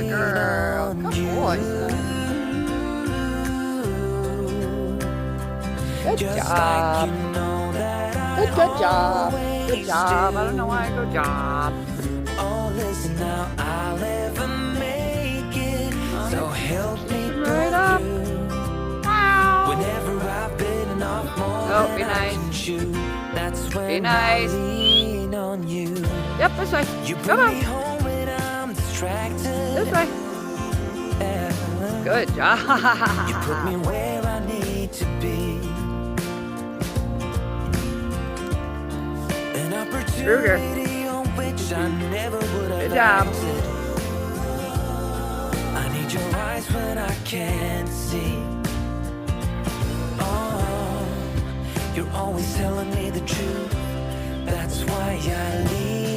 Good girl. Good boy. Good job. Good job. Good job. I don't know why. Good job. Oh, listen now, I'll ever make it. So help me Right up. Wow. whenever I've bitten off more Oh, than be I nice. can chew. That's when nice. I lean on you. Yep, this way. You Come bring me on. home when I'm distracted. This way. Good job. You put me where I need to be. An opportunity on which I never would have Good job. acted. I need your eyes when I can't see. Oh, you're always telling me the truth. That's why I lean